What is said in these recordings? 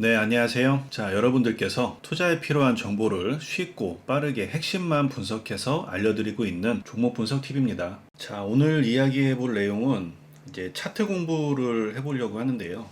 네, 안녕하세요. 자, 여러분들께서 투자에 필요한 정보를 쉽고 빠르게 핵심만 분석해서 알려드리고 있는 종목 분석 팁입니다. 자, 오늘 이야기해 볼 내용은 이제 차트 공부를 해보려고 하는데요.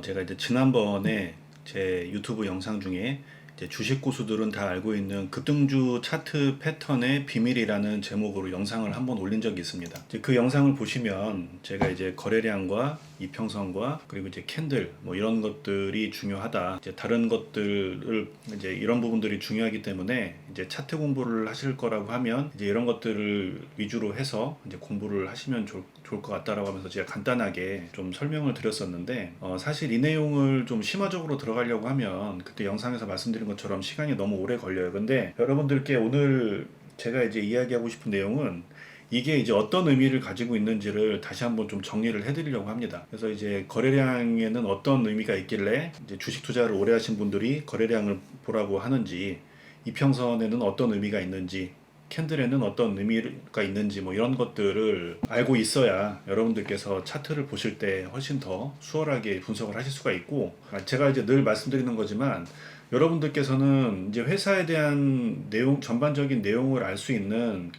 제가 이제 지난번에 제 유튜브 영상 중에 이제 주식 고수들은 다 알고 있는 급등주 차트 패턴의 비밀이라는 제목으로 영상을 한번 올린 적이 있습니다. 이제 그 영상을 보시면 제가 이제 거래량과 이평선과 그리고 이제 캔들 뭐 이런 것들이 중요하다. 이제 다른 것들을 이제 이런 부분들이 중요하기 때문에 이제 차트 공부를 하실 거라고 하면 이제 이런 것들을 위주로 해서 이제 공부를 하시면 좋을 것 같다라고 하면서 제가 간단하게 좀 설명을 드렸었는데 사실 이 내용을 좀 심화적으로 들어가려고 하면 그때 영상에서 말씀드린 것처럼 시간이 너무 오래 걸려요. 근데 여러분들께 오늘 제가 이제 이야기하고 싶은 내용은 이게 이제 어떤 의미를 가지고 있는지를 다시 한번 좀 정리를 해드리려고 합니다. 그래서 이제 거래량에는 어떤 의미가 있길래 이제 주식 투자를 오래 하신 분들이 거래량을 보라고 하는지, 이평선에는 어떤 의미가 있는지, 캔들에는 어떤 의미가 있는지 뭐 이런 것들을 알고 있어야 여러분들께서 차트를 보실 때 훨씬 더 수월하게 분석을 하실 수가 있고, 제가 이제 늘 말씀드리는 거지만 여러분들께서는 이제 회사에 대한 내용, 전반적인 내용을 알 수 있는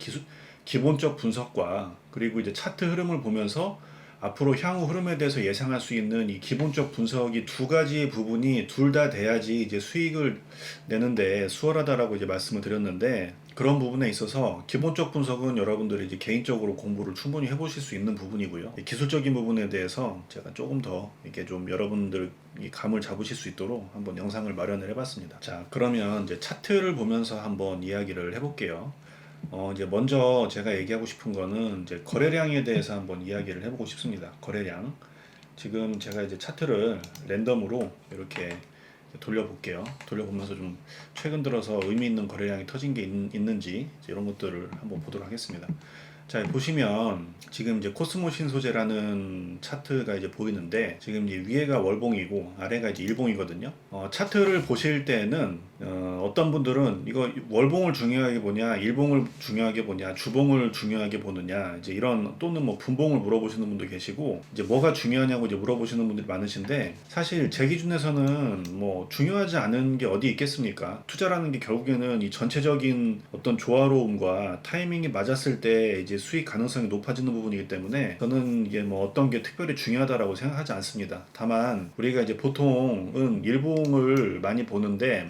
기본적 분석과 그리고 이제 차트 흐름을 보면서 앞으로 향후 흐름에 대해서 예상할 수 있는 이 기본적 분석이 두 가지 부분이 둘 다 돼야지 이제 수익을 내는데 수월하다라고 이제 말씀을 드렸는데, 그런 부분에 있어서 기본적 분석은 여러분들이 이제 개인적으로 공부를 충분히 해보실 수 있는 부분이고요. 기술적인 부분에 대해서 제가 조금 더 이렇게 좀 여러분들 이 감을 잡으실 수 있도록 한번 영상을 마련을 해봤습니다. 자, 그러면 이제 차트를 보면서 한번 이야기를 해볼게요. 이제 먼저 제가 얘기하고 싶은 거는 이제 거래량에 대해서 한번 이야기를 해보고 싶습니다. 거래량. 지금 제가 이제 차트를 랜덤으로 이렇게 돌려볼게요. 돌려보면서 좀 최근 들어서 의미 있는 거래량이 터진 게 있는지 이런 것들을 한번 보도록 하겠습니다. 자, 보시면 지금 이제 코스모 신소재라는 차트가 이제 보이는데, 지금 이제 위에가 월봉이고 아래가 이제 일봉이거든요. 차트를 보실 때는 어떤 분들은 이거 월봉을 중요하게 보냐, 일봉을 중요하게 보냐, 주봉을 중요하게 보느냐, 이제 이런, 또는 뭐 분봉을 물어보시는 분도 계시고, 이제 뭐가 중요하냐고 이제 물어보시는 분들이 많으신데, 사실 제 기준에서는 뭐 중요하지 않은 게 어디 있겠습니까? 투자라는 게 결국에는 이 전체적인 어떤 조화로움과 타이밍이 맞았을 때 이제 수익 가능성이 높아지는 부분이기 때문에 저는 이게 뭐 어떤 게 특별히 중요하다라고 생각하지 않습니다. 다만 우리가 이제 보통은 일봉을 많이 보는데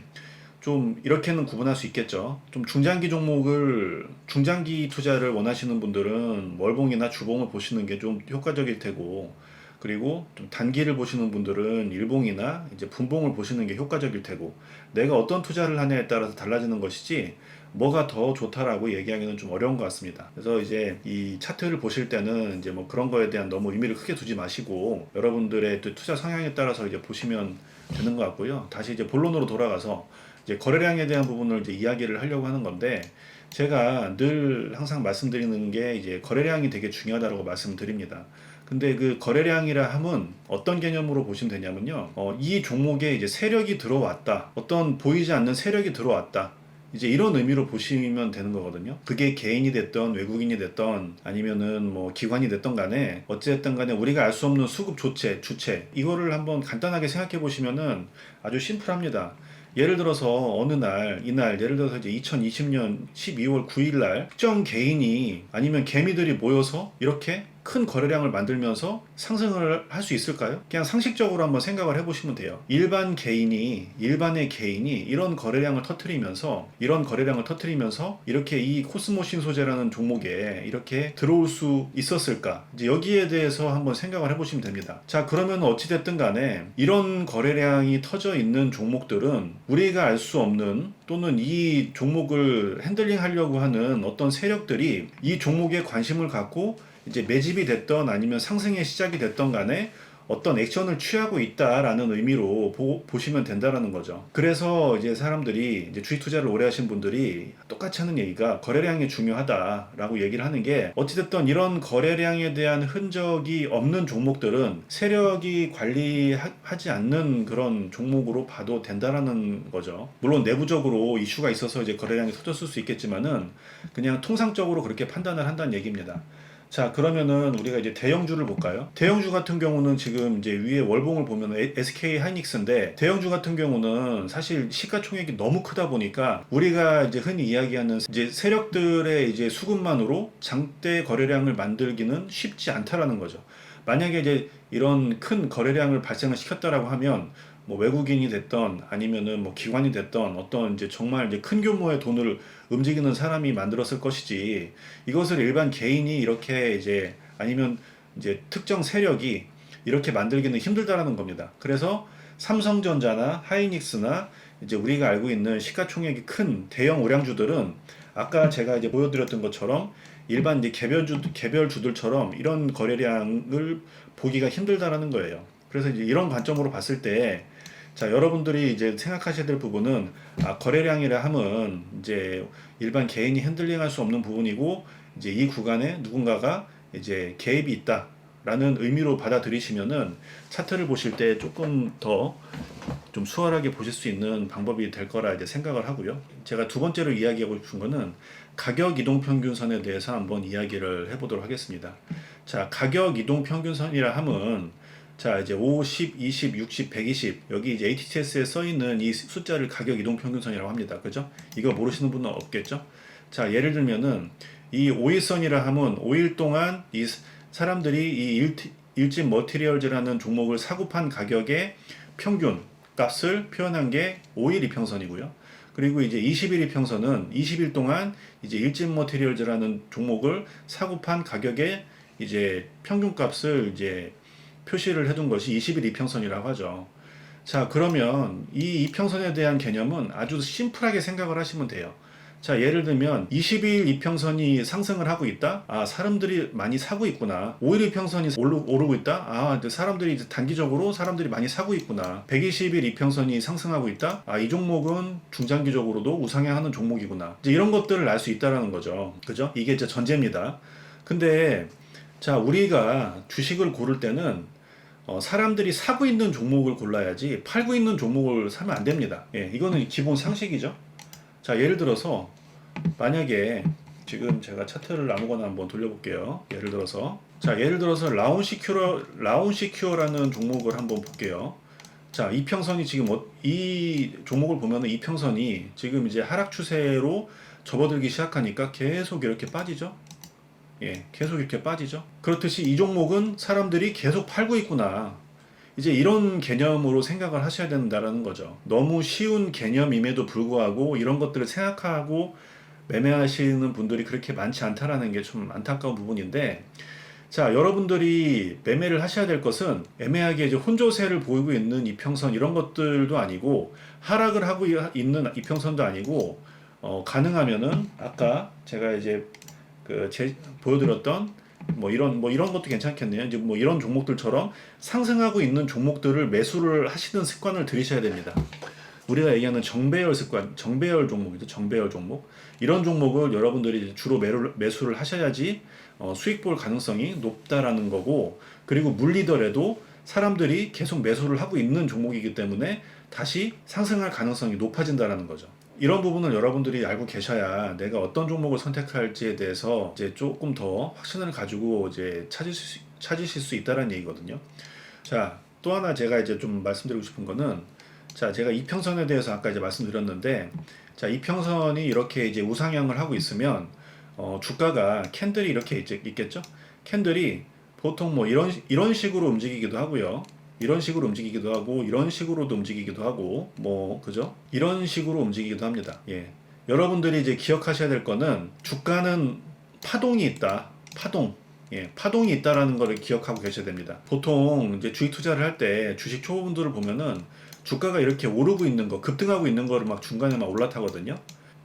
좀 이렇게는 구분할 수 있겠죠. 좀 중장기 종목을, 중장기 투자를 원하시는 분들은 월봉이나 주봉을 보시는 게 좀 효과적일 테고, 그리고 좀 단기를 보시는 분들은 일봉이나 이제 분봉을 보시는 게 효과적일 테고, 내가 어떤 투자를 하냐에 따라서 달라지는 것이지 뭐가 더 좋다라고 얘기하기는 좀 어려운 것 같습니다. 그래서 이제 이 차트를 보실 때는 이제 뭐 그런 거에 대한 너무 의미를 크게 두지 마시고 여러분들의 또 투자 성향에 따라서 이제 보시면 되는 것 같고요. 다시 이제 본론으로 돌아가서 이제 거래량에 대한 부분을 이제 이야기를 하려고 하는 건데, 제가 늘 항상 말씀드리는 게 이제 거래량이 되게 중요하다고 말씀드립니다. 근데 그 거래량이라 함은 어떤 개념으로 보시면 되냐면요. 이 종목에 이제 세력이 들어왔다. 어떤 보이지 않는 세력이 들어왔다. 이제 이런 의미로 보시면 되는 거거든요. 그게 개인이 됐던 외국인이 됐던 아니면은 뭐 기관이 됐던 간에 어쨌든 간에 우리가 알 수 없는 수급 주체 이거를 한번 간단하게 생각해 보시면은 아주 심플합니다. 예를 들어서 어느 날, 이날, 예를 들어서 이제 2020년 12월 9일 날 특정 개인이 아니면 개미들이 모여서 이렇게 큰 거래량을 만들면서 상승을 할 수 있을까요? 그냥 상식적으로 한번 생각을 해보시면 돼요. 일반의 개인이 이런 거래량을 터트리면서 이렇게 이 코스모 신소재라는 종목에 이렇게 들어올 수 있었을까? 이제 여기에 대해서 한번 생각을 해보시면 됩니다. 자, 그러면 어찌됐든 간에 이런 거래량이 터져 있는 종목들은 우리가 알 수 없는, 또는 이 종목을 핸들링 하려고 하는 어떤 세력들이 이 종목에 관심을 갖고 이제 매집이 됐던 아니면 상승의 시작이 됐던 간에 어떤 액션을 취하고 있다라는 의미로 보시면 된다라는 거죠. 그래서 이제 사람들이, 이제 주식 투자를 오래 하신 분들이 똑같이 하는 얘기가 거래량이 중요하다라고 얘기를 하는 게, 어찌됐든 이런 거래량에 대한 흔적이 없는 종목들은 세력이 관리하지 않는 그런 종목으로 봐도 된다라는 거죠. 물론 내부적으로 이슈가 있어서 이제 거래량이 터졌을 수 있겠지만은 그냥 통상적으로 그렇게 판단을 한다는 얘기입니다. 자, 그러면은 우리가 이제 대형주를 볼까요? 대형주 같은 경우는 지금 이제 위에 월봉을 보면 SK 하이닉스인데, 대형주 같은 경우는 사실 시가총액이 너무 크다 보니까 우리가 이제 흔히 이야기하는 이제 세력들의 이제 수급만으로 장대 거래량을 만들기는 쉽지 않다라는 거죠. 만약에 이제 이런 큰 거래량을 발생을 시켰다라고 하면 뭐 외국인이 됐던 아니면은 뭐 기관이 됐던 어떤 이제 정말 이제 큰 규모의 돈을 움직이는 사람이 만들었을 것이지, 이것을 일반 개인이 이렇게 이제 아니면 이제 특정 세력이 이렇게 만들기는 힘들다라는 겁니다. 그래서 삼성전자나 하이닉스나 이제 우리가 알고 있는 시가총액이 큰 대형 우량주들은 아까 제가 이제 보여드렸던 것처럼 일반 이제 개별주들처럼 이런 거래량을 보기가 힘들다라는 거예요. 그래서 이제 이런 관점으로 봤을 때, 자, 여러분들이 이제 생각하셔야 될 부분은, 거래량이라 함은 이제 일반 개인이 핸들링할 수 없는 부분이고, 이제 이 구간에 누군가가 이제 개입이 있다라는 의미로 받아들이시면은 차트를 보실 때 조금 더 좀 수월하게 보실 수 있는 방법이 될 거라 이제 생각을 하고요. 제가 두 번째로 이야기하고 싶은 거는 가격 이동 평균선에 대해서 한번 이야기를 해보도록 하겠습니다. 자, 가격 이동 평균선이라 함은, 자, 이제 50, 20, 60, 120, 여기 이제 ATTS에 써 있는 이 숫자를 가격 이동 평균선이라고 합니다. 그죠? 이거 모르시는 분은 없겠죠? 자, 예를 들면은 이 5일선이라 함은 5일 동안 이 사람들이 이 일진 머티리얼즈라는 종목을 사고 판 가격의 평균 값을 표현한 게 5일 이평선이고요. 그리고 이제 20일 이평선은 20일 동안 이제 일진 머티리얼즈라는 종목을 사고 판 가격의 이제 평균 값을 이제 표시를 해둔 것이 20일 이평선이라고 하죠. 자, 그러면 이 이평선에 대한 개념은 아주 심플하게 생각을 하시면 돼요. 자, 예를 들면 20일 이평선이 상승을 하고 있다. 사람들이 많이 사고 있구나. 5일 이평선이 오르고 있다. 이제 사람들이 이제 단기적으로 사람들이 많이 사고 있구나. 120일 이평선이 상승하고 있다. 이 종목은 중장기적으로도 우상향하는 종목이구나. 이제 이런 것들을 알 수 있다라는 거죠. 그죠? 이게 이제 전제입니다. 근데 자, 우리가 주식을 고를 때는 사람들이 사고 있는 종목을 골라야지 팔고 있는 종목을 사면 안 됩니다. 예, 이거는 기본 상식이죠. 자, 예를 들어서 만약에 지금 제가 차트를 아무거나 한번 돌려볼게요. 예를 들어서 라운시큐어라는 종목을 한번 볼게요. 자, 이평선이 지금 이 종목을 보면은 이평선이 지금 이제 하락 추세로 접어들기 시작하니까 계속 이렇게 빠지죠. 예, 계속 이렇게 빠지죠. 그렇듯이 이 종목은 사람들이 계속 팔고 있구나. 이제 이런 개념으로 생각을 하셔야 된다는 거죠. 너무 쉬운 개념임에도 불구하고 이런 것들을 생각하고 매매하시는 분들이 그렇게 많지 않다라는 게 좀 안타까운 부분인데, 자, 여러분들이 매매를 하셔야 될 것은 애매하게 이제 혼조세를 보이고 있는 이평선 이런 것들도 아니고 하락을 하고 있는 이평선도 아니고, 가능하면은 아까 제가 이제 보여드렸던 뭐 이런 것도 괜찮겠네요. 이제 뭐 이런 종목들처럼 상승하고 있는 종목들을 매수를 하시는 습관을 들이셔야 됩니다. 우리가 얘기하는 정배열 습관, 정배열 종목이죠. 정배열 종목. 이런 종목을 여러분들이 주로 매수를 하셔야지 수익 볼 가능성이 높다라는 거고, 그리고 물리더라도 사람들이 계속 매수를 하고 있는 종목이기 때문에 다시 상승할 가능성이 높아진다라는 거죠. 이런 부분을 여러분들이 알고 계셔야 내가 어떤 종목을 선택할지에 대해서 이제 조금 더 확신을 가지고 이제 찾으실 수 있다는 얘기거든요. 자, 또 하나 제가 이제 좀 말씀드리고 싶은 거는, 자, 제가 이평선에 대해서 아까 이제 말씀드렸는데, 자, 이평선이 이렇게 이제 우상향을 하고 있으면 주가가 캔들이 이렇게 있겠죠? 캔들이 보통 뭐 이런 식으로 움직이기도 하고요. 이런 식으로 움직이기도 하고, 이런 식으로도 움직이기도 하고, 뭐, 그죠? 이런 식으로 움직이기도 합니다. 예. 여러분들이 이제 기억하셔야 될 거는, 주가는 파동이 있다. 파동. 예. 파동이 있다라는 거를 기억하고 계셔야 됩니다. 보통 이제 주식 투자를 할 때 주식 초보분들을 보면은 주가가 이렇게 오르고 있는 거, 급등하고 있는 거를 막 중간에 막 올라타거든요.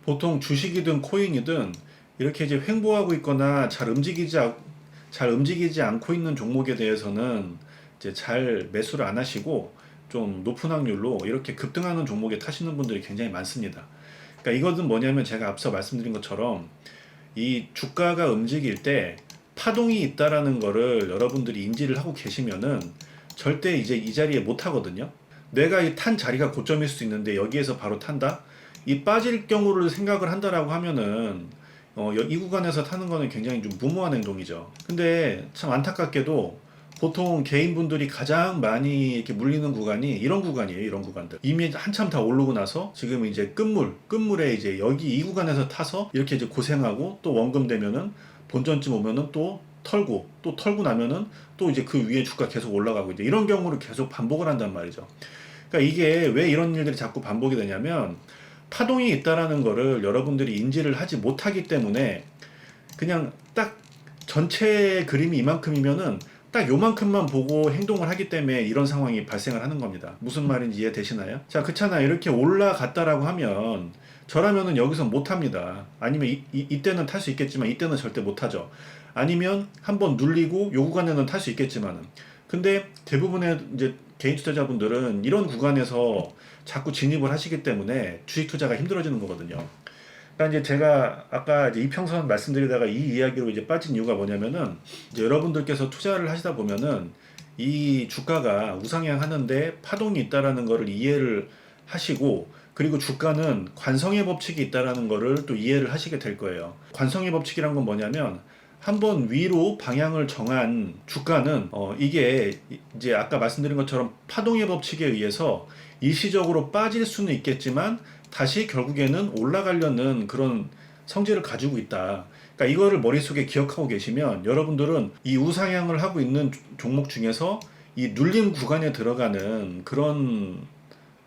보통 주식이든 코인이든 이렇게 이제 횡보하고 있거나 잘 움직이지 않고 있는 종목에 대해서는 이제 잘 매수를 안 하시고 좀 높은 확률로 이렇게 급등하는 종목에 타시는 분들이 굉장히 많습니다. 그러니까 이것은 뭐냐면 제가 앞서 말씀드린 것처럼 이 주가가 움직일 때 파동이 있다라는 거를 여러분들이 인지를 하고 계시면은 절대 이제 이 자리에 못 타거든요. 내가 이 탄 자리가 고점일 수 있는데 여기에서 바로 탄다? 이 빠질 경우를 생각을 한다라고 하면은 이 구간에서 타는 거는 굉장히 좀 무모한 행동이죠. 근데 참 안타깝게도 보통 개인분들이 가장 많이 이렇게 물리는 구간이 이런 구간이에요. 이런 구간들. 이미 한참 다 오르고 나서 지금 이제 끝물에 이제 여기 이 구간에서 타서 이렇게 이제 고생하고 또 원금 되면은 본전쯤 오면은 또 털고 나면은 또 이제 그 위에 주가 계속 올라가고 이제 이런 경우를 계속 반복을 한단 말이죠. 그러니까 이게 왜 이런 일들이 자꾸 반복이 되냐면 파동이 있다라는 거를 여러분들이 인지를 하지 못하기 때문에 그냥 딱 전체 그림이 이만큼이면은 딱 요만큼만 보고 행동을 하기 때문에 이런 상황이 발생을 하는 겁니다. 무슨 말인지 이해되시나요? 자, 그렇잖아요. 이렇게 올라갔다라고 하면 저라면은 여기서 못 합니다. 아니면 이때는 탈 수 있겠지만 이때는 절대 못 하죠. 아니면 한번 눌리고 요 구간에는 탈 수 있겠지만은 근데 대부분의 이제 개인 투자자분들은 이런 구간에서 자꾸 진입을 하시기 때문에 주식 투자가 힘들어지는 거거든요. 그러니까 이제 제가 아까 이제 이평선 말씀드리다가 이 이야기로 이제 빠진 이유가 뭐냐면은 이제 여러분들께서 투자를 하시다 보면은 이 주가가 우상향 하는데 파동이 있다라는 거를 이해를 하시고 그리고 주가는 관성의 법칙이 있다라는 거를 또 이해를 하시게 될 거예요. 관성의 법칙이란 건 뭐냐면 한번 위로 방향을 정한 주가는 이게 이제 아까 말씀드린 것처럼 파동의 법칙에 의해서 일시적으로 빠질 수는 있겠지만 다시 결국에는 올라가려는 그런 성질을 가지고 있다. 그러니까 이거를 머릿속에 기억하고 계시면 여러분들은 이 우상향을 하고 있는 종목 중에서 이 눌림 구간에 들어가는 그런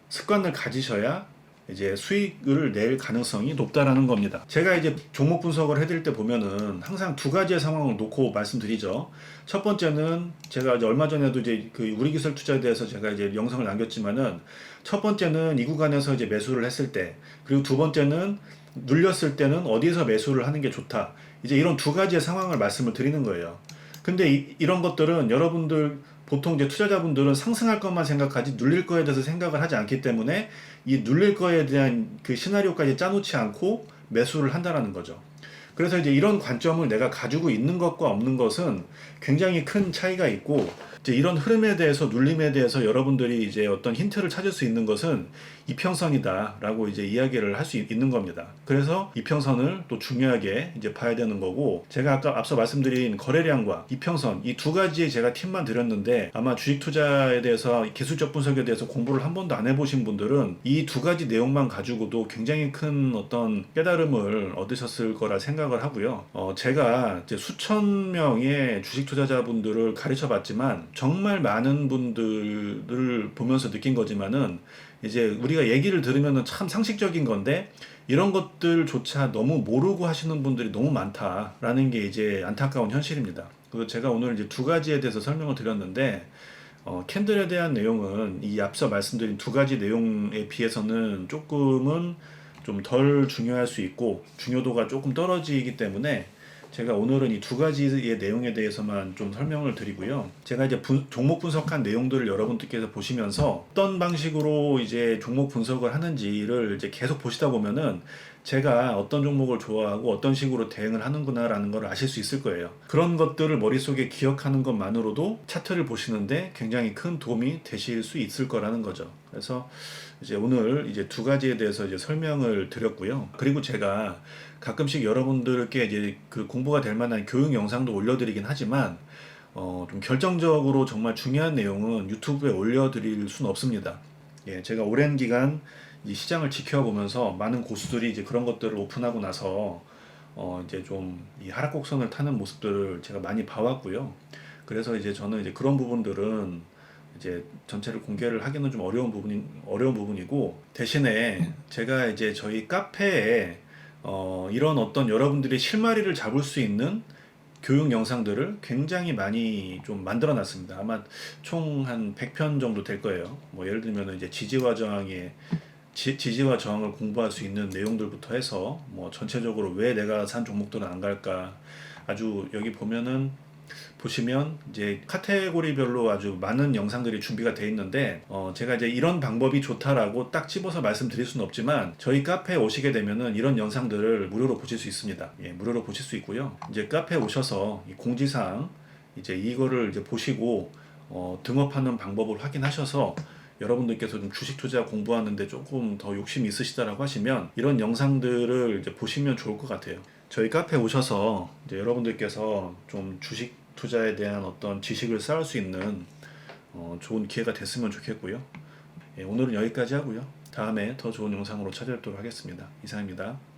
습관을 가지셔야 이제 수익을 낼 가능성이 높다라는 겁니다. 제가 이제 종목 분석을 해드릴 때 보면은 항상 두 가지의 상황을 놓고 말씀드리죠. 첫 번째는 제가 이제 얼마 전에도 이제 그 우리 기술 투자에 대해서 제가 이제 영상을 남겼지만은 첫 번째는 이 구간에서 이제 매수를 했을 때, 그리고 두 번째는 눌렸을 때는 어디에서 매수를 하는 게 좋다. 이제 이런 두 가지의 상황을 말씀을 드리는 거예요. 근데 이런 것들은 여러분들 보통 이제 투자자분들은 상승할 것만 생각하지 눌릴 거에 대해서 생각을 하지 않기 때문에 이 눌릴 거에 대한 그 시나리오까지 짜놓지 않고 매수를 한다라는 거죠. 그래서 이제 이런 관점을 내가 가지고 있는 것과 없는 것은 굉장히 큰 차이가 있고 이제 이런 흐름에 대해서 눌림에 대해서 여러분들이 이제 어떤 힌트를 찾을 수 있는 것은 이평선이다라고 이제 이야기를 할 수 있는 겁니다. 그래서 이평선을 또 중요하게 이제 봐야 되는 거고 제가 아까 앞서 말씀드린 거래량과 이평선 이 두 가지 제가 팁만 드렸는데 아마 주식 투자에 대해서 기술적 분석에 대해서 공부를 한 번도 안 해보신 분들은 이 두 가지 내용만 가지고도 굉장히 큰 어떤 깨달음을 얻으셨을 거라 생각을 하고요. 제가 이제 수천 명의 주식 투자자분들을 가르쳐 봤지만 정말 많은 분들을 보면서 느낀 거지만은 이제 우리가 얘기를 들으면은 참 상식적인 건데 이런 것들조차 너무 모르고 하시는 분들이 너무 많다라는 게 이제 안타까운 현실입니다. 그래서 제가 오늘 이제 두 가지에 대해서 설명을 드렸는데 캔들에 대한 내용은 이 앞서 말씀드린 두 가지 내용에 비해서는 조금은 좀 덜 중요할 수 있고 중요도가 조금 떨어지기 때문에 제가 오늘은 이 두 가지의 내용에 대해서만 좀 설명을 드리고요. 제가 이제 종목 분석한 내용들을 여러분들께서 보시면서 어떤 방식으로 이제 종목 분석을 하는지를 이제 계속 보시다 보면은 제가 어떤 종목을 좋아하고 어떤 식으로 대응을 하는구나라는 걸 아실 수 있을 거예요. 그런 것들을 머릿속에 기억하는 것만으로도 차트를 보시는데 굉장히 큰 도움이 되실 수 있을 거라는 거죠. 그래서 이제 오늘 이제 두 가지에 대해서 이제 설명을 드렸고요. 그리고 제가 가끔씩 여러분들께 이제 그 공부가 될 만한 교육 영상도 올려드리긴 하지만 좀 결정적으로 정말 중요한 내용은 유튜브에 올려드릴 수는 없습니다. 예, 제가 오랜 기간 이 시장을 지켜보면서 많은 고수들이 이제 그런 것들을 오픈하고 나서 이제 좀 이 하락곡선을 타는 모습들을 제가 많이 봐왔고요. 그래서 이제 저는 이제 그런 부분들은 이제 전체를 공개를 하기는 좀 어려운 부분이고 대신에 제가 이제 저희 카페에 이런 어떤 여러분들이 실마리를 잡을 수 있는 교육 영상들을 굉장히 많이 좀 만들어 놨습니다. 아마 총 한 100편 정도 될 거예요. 뭐 예를 들면 이제 지지와 저항을 공부할 수 있는 내용들부터 해서 뭐 전체적으로 왜 내가 산 종목들은 안 갈까 아주 여기 보시면 이제 카테고리별로 아주 많은 영상들이 준비가 되어 있는데 제가 이제 이런 방법이 좋다라고 딱 집어서 말씀드릴 수는 없지만 저희 카페에 오시게 되면은 이런 영상들을 무료로 보실 수 있습니다. 예, 무료로 보실 수 있고요. 이제 카페에 오셔서 이 공지사항 이제 이거를 이제 보시고 등업하는 방법을 확인하셔서 여러분들께서 좀 주식 투자 공부하는데 조금 더 욕심이 있으시다라고 하시면 이런 영상들을 이제 보시면 좋을 것 같아요. 저희 카페에 오셔서 이제 여러분들께서 좀 주식 투자에 대한 어떤 지식을 쌓을 수 있는 좋은 기회가 됐으면 좋겠고요. 예, 오늘은 여기까지 하고요. 다음에 더 좋은 영상으로 찾아뵙도록 하겠습니다. 이상입니다.